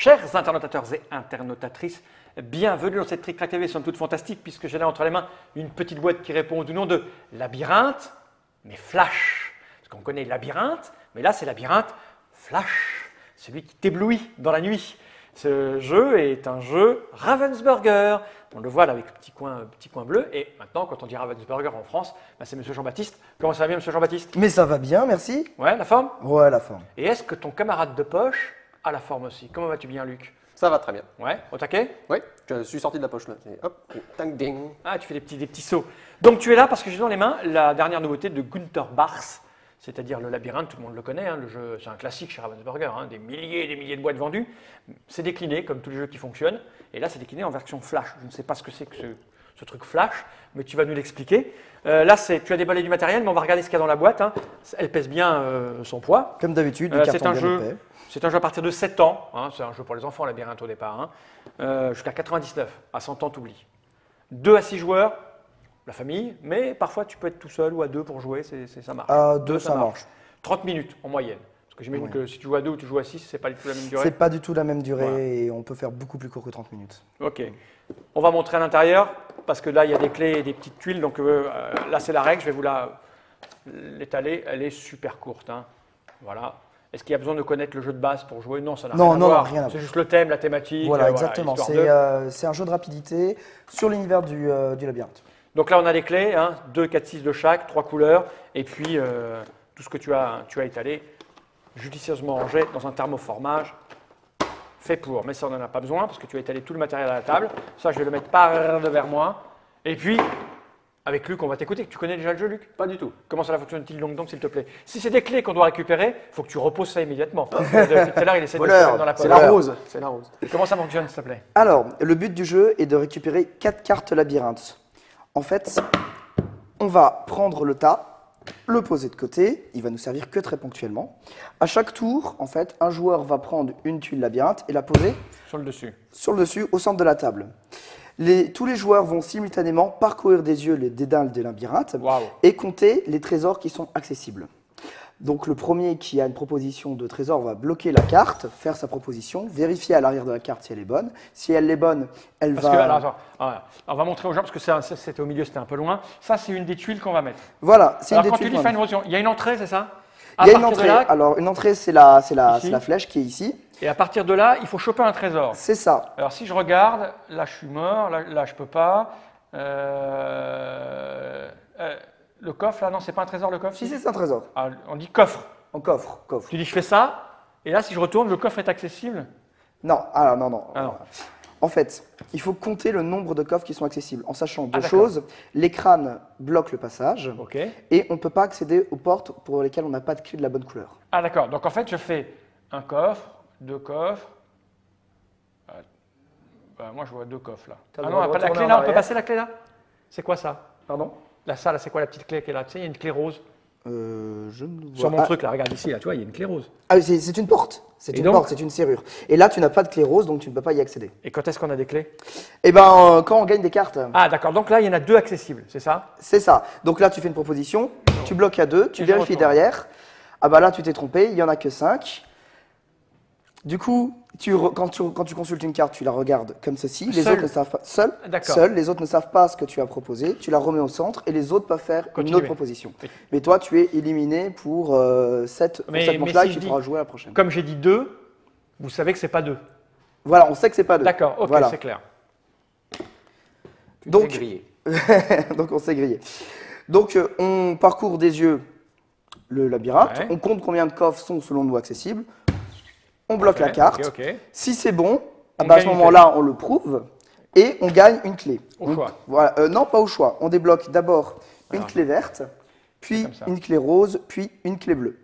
Chers internautateurs et internautatrices, bienvenue dans cette Trick Track TV, somme toute fantastique, puisque j'ai là entre les mains une petite boîte qui répond du nom de labyrinthe, mais flash. Parce qu'on connaît labyrinthe, mais là c'est labyrinthe flash, celui qui t'éblouit dans la nuit. Ce jeu est un jeu Ravensburger. On le voit là avec le petit coin bleu. Et maintenant, quand on dit Ravensburger en France, bah, c'est Monsieur Jean-Baptiste. Comment ça va bien, Monsieur Jean-Baptiste? Mais ça va bien, merci. Ouais, la forme? Ouais, la forme. Et est-ce que ton camarade de poche a la forme aussi? Comment vas-tu bien, Luc? Ça va très bien. Ouais, au taquet? Oui, je suis sorti de la poche là. Et hop, tang ding. Ah, tu fais des petits sauts. Donc tu es là parce que j'ai dans les mains la dernière nouveauté de Günter Bars, c'est-à-dire le labyrinthe, tout le monde le connaît, hein, le jeu, c'est un classique chez Ravensburger, hein, des milliers et des milliers de boîtes vendues. C'est décliné comme tous les jeux qui fonctionnent, et là c'est décliné en version flash. Je ne sais pas ce que c'est que ce truc flash, mais tu vas nous l'expliquer. Là, tu as déballé du matériel, mais on va regarder ce qu'il y a dans la boîte. Hein. Elle pèse bien son poids. Comme d'habitude, c'est un jeu à partir de 7 ans, hein, c'est un jeu pour les enfants, labyrinthe au départ, hein, jusqu'à 99, à 100 ans, t'oublies. 2 à 6 joueurs, la famille, mais parfois tu peux être tout seul ou à 2 pour jouer, ça marche. À 2, ça marche. 30 minutes en moyenne. Parce que j'imagine que si tu joues à 2 ou tu joues à 6, c'est pas du tout la même durée. C'est pas du tout la même durée voilà. Et on peut faire beaucoup plus court que 30 minutes. Ok. On va montrer à l'intérieur parce que là il y a des clés et des petites tuiles. Donc là c'est la règle, je vais vous l'étaler. Elle est super courte. Hein. Voilà. Est-ce qu'il y a besoin de connaître le jeu de base pour jouer? Non, ça n'a rien à voir. Rien à voir. C'est juste le thème, la thématique. Voilà, exactement. C'est un jeu de rapidité sur l'univers du labyrinthe. Donc là, on a les clés, hein, 2, 4, 6 de chaque, 3 couleurs, et puis tout ce que tu as étalé, judicieusement rangé dans un thermoformage fait pour. Mais ça, on n'en a pas besoin parce que tu as étalé tout le matériel à la table. Ça, je vais le mettre par devers moi. Et puis, avec Luc, on va t'écouter. Tu connais déjà le jeu, Luc? Pas du tout. Comment ça fonctionne-t-il donc, s'il te plaît? Si c'est des clés qu'on doit récupérer, il faut que tu reposes ça immédiatement. Tout à l'heure, il essaie de se mettre dans la poche. C'est la rose. C'est la rose. Comment ça fonctionne, s'il te plaît? Alors, le but du jeu est de récupérer 4 cartes labyrinthe. En fait, on va prendre le tas, le poser de côté, il va nous servir que très ponctuellement. À chaque tour, en fait, un joueur va prendre une tuile labyrinthe et la poser sur le dessus, au centre de la table. Tous les joueurs vont simultanément parcourir des yeux les dédales des labyrinthes et compter les trésors qui sont accessibles. Donc le premier qui a une proposition de trésor va bloquer la carte, faire sa proposition, vérifier à l'arrière de la carte si elle est bonne. Si elle est bonne, elle va... Alors, on va montrer aux gens, parce que c'était au milieu, c'était un peu loin. Ça, c'est une des tuiles qu'on va mettre. Voilà, c'est une des tuiles. Quand tu dis faire une motion, il y a une entrée, c'est ça? Il y a une entrée. Alors une entrée, c'est la flèche qui est ici. Et à partir de là, il faut choper un trésor. C'est ça. Alors si je regarde, là je suis mort, là je peux pas. Le coffre, là, non, c'est pas un trésor, le coffre? Si, c'est un trésor. Ah, on dit coffre. En coffre. Tu dis je fais ça, et là si je retourne, le coffre est accessible? Non, non. En fait, il faut compter le nombre de coffres qui sont accessibles, en sachant deux choses. Les crânes bloquent le passage, et on ne peut pas accéder aux portes pour lesquelles on n'a pas de clé de la bonne couleur. Ah d'accord, donc en fait je fais un coffre, 2 coffres. Moi je vois 2 coffres là. Ah non, on n'a pas la clé là, on peut passer la clé là? C'est quoi ça? Pardon? Là, c'est quoi la petite clé qui est là? Tu sais, il y a une clé rose. Je ne vois pas. Sur mon truc là, regarde ici, là, tu vois, il y a une clé rose. Ah, c'est une porte. C'est une porte, c'est une serrure. Et là, tu n'as pas de clé rose, donc tu ne peux pas y accéder. Et quand est-ce qu'on a des clés? Eh bien, quand on gagne des cartes. Ah, d'accord. Donc là, il y en a 2 accessibles, c'est ça? C'est ça. Donc là, tu fais une proposition, tu bloques à 2, tu vérifies derrière. Ah bah là, tu t'es trompé, il n'y en a que 5. Du coup, quand tu consultes une carte, tu la regardes comme ceci. Les autres ne savent pas. Seul, les autres ne savent pas ce que tu as proposé. Tu la remets au centre et les autres peuvent faire une autre proposition. Oui. Mais toi, tu es éliminé pour cette manche-là et tu pourras jouer à la prochaine. Comme j'ai dit 2, vous savez que c'est pas 2. Voilà, on sait que c'est pas 2. D'accord, ok, voilà. C'est clair. Donc, donc on s'est grillé. Donc, on parcourt des yeux le labyrinthe. On compte combien de coffres sont selon nous accessibles. On bloque la carte. Si c'est bon, à ce moment-là, on le prouve et on gagne une clé. Au choix. Voilà. Non, pas au choix. On débloque d'abord une clé verte, puis une clé rose, puis une clé bleue.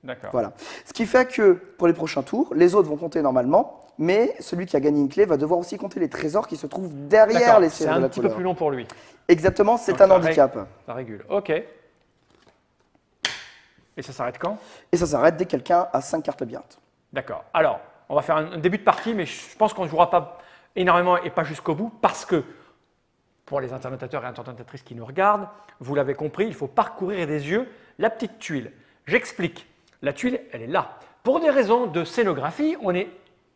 D'accord. Voilà. Ce qui fait que pour les prochains tours, les autres vont compter normalement, mais celui qui a gagné une clé va devoir aussi compter les trésors qui se trouvent derrière les séries de la couleur. C'est un petit peu plus long pour lui. Exactement, c'est un handicap. Ça régule. Ok. Et ça s'arrête quand? Et ça s'arrête dès que quelqu'un a 5 cartes labyrinthe. D'accord. Alors, on va faire un début de partie, mais je pense qu'on ne jouera pas énormément et pas jusqu'au bout, parce que, pour les internautateurs et internautatrices qui nous regardent, vous l'avez compris, il faut parcourir des yeux la petite tuile. J'explique. La tuile, elle est là. Pour des raisons de scénographie, on est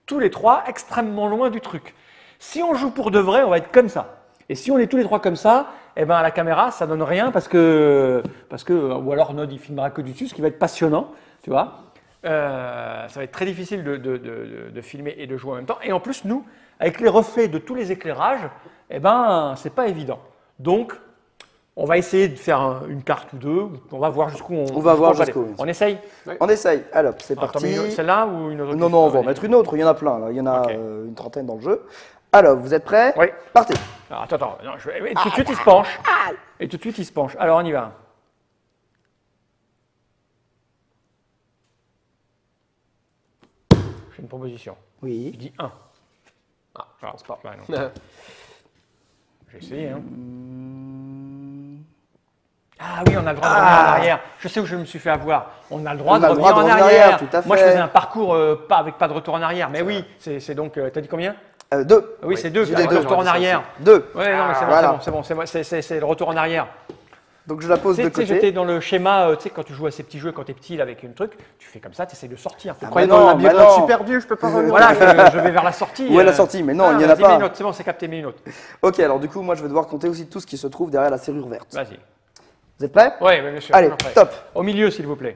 tous les trois extrêmement loin du truc. Si on joue pour de vrai, on va être comme ça. Et si on est tous les trois comme ça, eh ben à la caméra, ça donne rien parce que ou alors Nod il filmera que du dessus, ce qui va être passionnant, tu vois. Ça va être très difficile de filmer et de jouer en même temps. Et en plus, nous, avec les reflets de tous les éclairages, eh ben c'est pas évident. Donc, on va essayer de faire une carte ou deux. On va voir jusqu'où On va voir aller. jusqu'où. On essaye. On essaye. Alors, c'est Attends, parti. Celle-là ou une autre? Non, non, on va en mettre une autre. Il y en a plein. Là. Il y en a Ok. une trentaine dans le jeu. Alors, vous êtes prêts? Oui. Partez. Alors, attends. Non, et tout de suite, il se penche. Et tout de suite, il se penche. Alors, on y va. Je fais une proposition. Je Oui. dis 1. Ah, je pense pas. Bah, non. J'ai essayé. Hein. Ah oui, on a le droit de revenir en arrière. Je sais où je me suis fait avoir. On a le droit de revenir en arrière. tout à Moi, je fait. faisais un parcours avec pas de retour en arrière. Mais oui, c'est donc. T'as dit combien? 2. Oui, c'est 2. j'ai Avec dit le deux. retour en arrière. 2. Oui, non, mais Voilà. c'est bon. C'est le retour en arrière. Donc, je la pose Tu de sais, j'étais côté. dans le schéma, tu sais, quand tu joues à ces petits jeux, quand t'es petit, là, avec un truc, tu fais comme ça, tu essaies de sortir. Ah, Croyez bah dans non, le labyrinthe, bah non. je suis perdu, je peux pas revenir. Voilà, je vais vers la sortie. Où est la sortie? Mais non, il n'y en a vas-y, mets pas. une autre, c'est bon, c'est capté, mets une autre. Ok, alors du coup, moi, je vais devoir compter aussi tout ce qui se trouve derrière la serrure verte. Vas-y. Vous êtes prêts? Oui, bien sûr. Allez, toujours prêt. top. Au milieu, s'il vous plaît.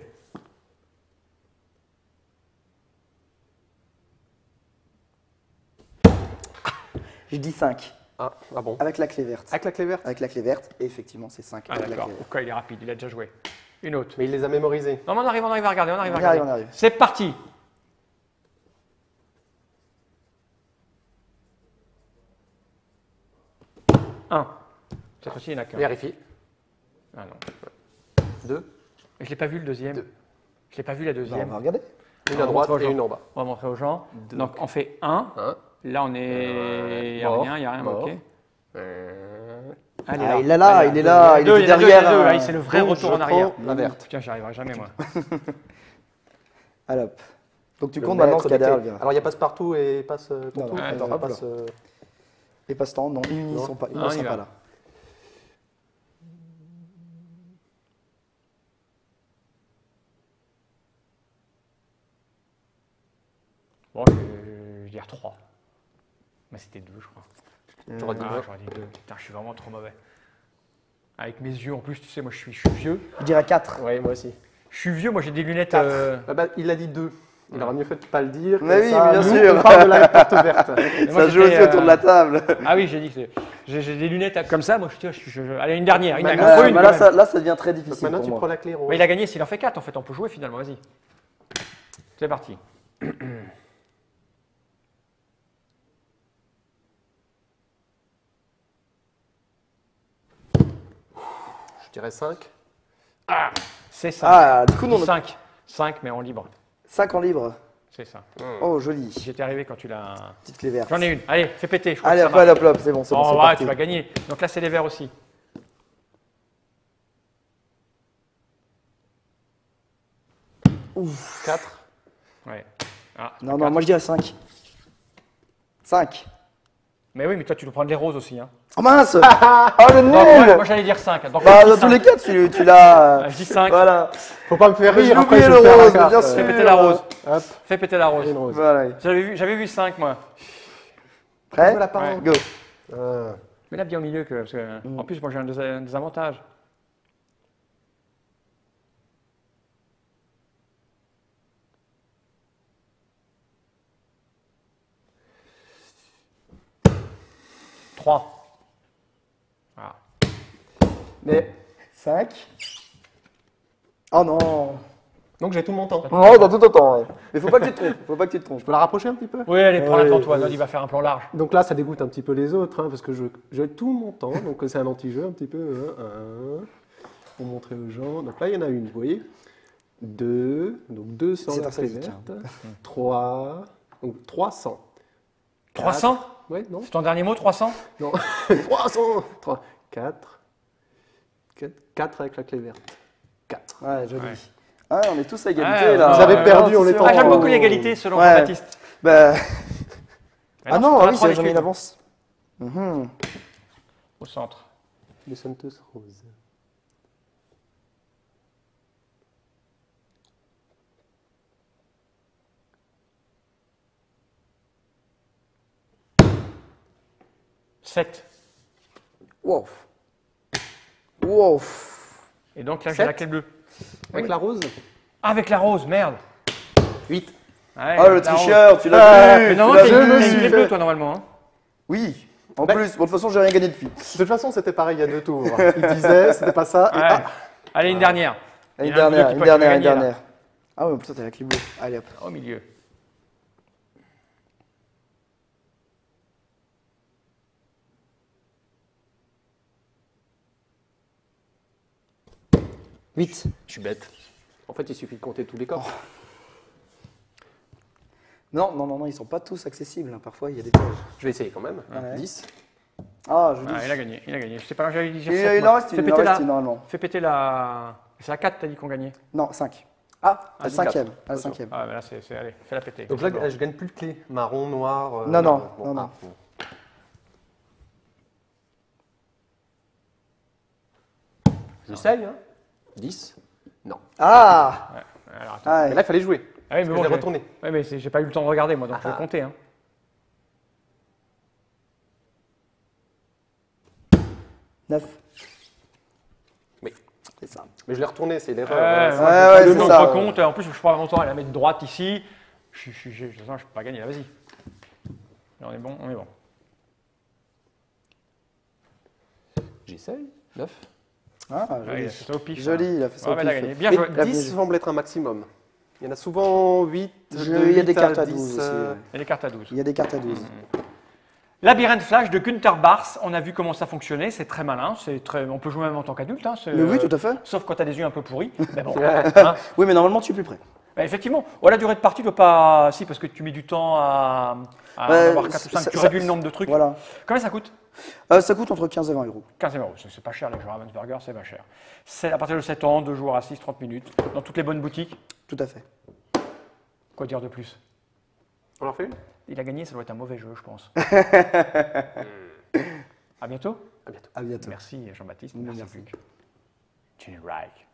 Je dis 5. Ah bon. Avec la clé verte. Avec la clé verte? Avec la clé verte. Et effectivement, c'est 5. Ah, avec la d'accord. clé verte. Pourquoi il est rapide? Il a déjà joué. Une autre. Mais il les a mémorisés. Non, mais on arrive à regarder, on arrive à On regarder. arrive. C'est parti. Un. Cette fois-ci, il n'y en a qu'un. Vérifie. Ah non. 2. Mais je l'ai pas vu le deuxième. Deux. Je l'ai pas vu la Bah, on deuxième. va regarder. Une On va à droite montrer aux et gens. une en bas. On va montrer aux gens. Deux. Donc on fait un. 1. Là on est. Il n'y a Mort. rien, il n'y a rien. Mort. Ok. Allez, Ah, il est là, il est là, il Deux, est il y en a deux, derrière. il y en a deux. hein. Ah, c'est le vrai Donc, retour je en arrière. prends la verte. Putain, j'y arriverai jamais moi. Allez, hop. Donc tu Le comptes maintenant ce maître qu'il y a des derrière clés. le virage. Alors il y a passe-partout et passe ton Non, tour. non, attends, hop, passe, Les passe-temps, non, ils Non. sont pas, ils Ah, ne on sont y pas va. là. Bon, je vais dire 3. Mais c'était 2, je crois. J'aurais dit Ah, neuf. j'aurais dit 2. Putain, je suis vraiment trop mauvais. Avec mes yeux, en plus, tu sais, moi je suis vieux. Je dirais 4. Ouais, moi aussi. Je suis vieux, moi j'ai des lunettes. Quatre. Ah bah, il a dit 2. Il aurait mieux fait de pas le dire. Mais comme oui, ça, bien nous, sûr. On parle de la porte verte. Mais moi, Ça joue aussi j'étais, autour de la table. Ah oui, j'ai dit que j'ai des lunettes comme ça. Moi, allez, une dernière. Bah, Il en faut une. Bah quand là, même. ça devient très Donc difficile maintenant, pour tu moi. prends la clé rose. Mais il a gagné s'il en fait 4. En fait, on peut jouer finalement. Vas-y. C'est parti. Je dirais 5. Ah, c'est ça. Ah, du coup, non, 5. 5, mais en libre. 5 en libre. C'est ça. Oh, joli. J'étais arrivé quand tu l'as. Petite clé verte. J'en ai une. Allez, fais péter. Je crois Allez, que hop, ça marche. hop, hop, c'est bon, c'est bon, Oh, c'est ouais, parti. tu vas gagner. Donc là, c'est les verts aussi. Ouf. 4. Ouais. Ah, Non, non, moi je dirais 5. 5. Mais oui, mais toi, tu dois prendre les roses aussi. Hein. Oh mince. Oh le Donc, nul. moi j'allais dire 5. Donc, Bah, je dis dans tous les 5. cas, tu l'as. Je dis 5. Voilà. Faut pas me faire Mais rire. j'ai Après, oublié je le perds la rose, carte. bien Fais sûr. péter la rose. Hop, Fais péter la rose. une rose. Voilà. J'avais vu 5, moi. Prêt? Voilà, pardon. Go. Ah. Mais là, bien au milieu, parce que, en plus, moi j'ai un désavantage. Trois. Ah. Mais 5. Oh non. donc j'ai tout mon temps. Oh, dans tout autant. Ouais. Mais faut pas que tu te trompes. Faut pas que tu te trompes. Je peux la rapprocher un petit peu? Oui, allez, prends Ouais, Antoine, ouais. il va faire un plan large. Donc là, ça dégoûte un petit peu les autres, hein, parce que j'ai tout mon temps, donc c'est un anti-jeu un petit peu. Pour montrer aux gens. Donc là, il y en a une, vous voyez. 2, donc 200 C'est la un clé sadique, verte. 3, donc 300. 300? Ouais, non? C'est ton dernier mot, 300? Non, 300 3, 4. 4 avec la clé verte. 4. Ouais, joli. Ouais. Ah, on est tous à égalité Ouais, là. vous avez perdu, Non, on c'est est sûr. en Ah, j'aime Oh. beaucoup l'égalité selon Ouais. Jean-Baptiste. Bah. Mais Ah non, non, c'est ah oui, trois c'est jamais d'équipe. une avance. Mhm. Au centre. Les Santos Rose. 7. Wow. Wow. Et donc là, j'ai 7. laquelle bleue? Avec la rose. Ah, avec la rose, merde. 8. Ouais, Ah, le la tricheur, rose. tu l'as vu. Mais tu normalement, l'as t'as vu, une je clé fais. bleue, toi, normalement. Hein. Oui. En Bah- plus, bon, de toute façon, j'ai rien gagné depuis. De toute façon, c'était pareil il y a 2 tours. Il disait, c'était pas ça. Et, Ouais. ah, Allez, une dernière. Il Une y en a un dernière, qui une peut dernière, une gagner, là. dernière. Ah ouais, putain, t'as la clé bleue. Allez hop. Au milieu. Huit. je suis bête. En fait, il suffit de compter tous les corps. Non, non, non, non, ils sont pas tous accessibles. Hein. Parfois, il y a des pièges. Je vais essayer quand même. Ouais. 10. Ah, je dis. Ah, il a gagné, il a gagné. Je sais pas, j'avais dit. Il en reste une, il en reste une, normalement. Fais péter la. C'est la 4, t'as dit qu'on gagnait. Non, 5. Ah, Ah, la dis cinquième. quatre. La cinquième. Ah, mais là, allez, fais-la péter. Donc là, je gagne plus de clés. Marron, noir. Non, non, bon, non, non. bon. J'essaye, hein. 10. Non. Ah, Ouais, alors, attends. ah Mais là, il fallait jouer. Ah oui, Parce mais que bon, je l'ai retourné. Ouais, mais j'ai pas eu le temps de regarder, moi, donc je vais Ah. compter. Hein. 9. Oui. C'est ça. Mais je l'ai retourné, c'est l'erreur. Ouais, ouais, le c'est nom, ça. je recompte. En plus, je prends mon temps à la mettre droite ici. Je peux pas gagner, là, vas-y. Là, on est bon, on est bon. J'essaye. 9. Ah, Ouais, il a joli. fait ça au pif. Joli, hein. il a fait ça Ouais, au mais il a pif. gagné. Bien Mais joué. Il a 10 fait- semble être un maximum. Il y en a souvent 8. Il y a des cartes à 12 aussi. ouais. Il y a des cartes à 12. Il y a des cartes à 12. Labyrinthe Flash de Günther Bars, on a vu comment ça fonctionnait, c'est très malin, on peut jouer même en tant qu'adulte. Hein, Mais oui, tout à fait. Sauf quand tu as des yeux un peu pourris. Mais bon, hein. Oui, mais normalement, tu es plus près. Bah, effectivement, la durée de partie ne doit pas. Si, parce que tu mets du temps à en Ouais, avoir 4 ou 5, tu ça- réduis le nombre de trucs. Voilà. Combien ça coûte? Ça coûte entre 15 et 20 euros. 15 euros, c'est pas cher les joueurs à Ravensburger, c'est pas cher. C'est à partir de 7 ans, 2 joueurs à 6, 30 minutes, dans toutes les bonnes boutiques. Tout à fait. Quoi dire de plus? On en fait une? Il a gagné, ça doit être un mauvais jeu, je pense. À bientôt. À bientôt. À bientôt. Merci Jean-Baptiste, Merci. merci Luc. Jenny Reich.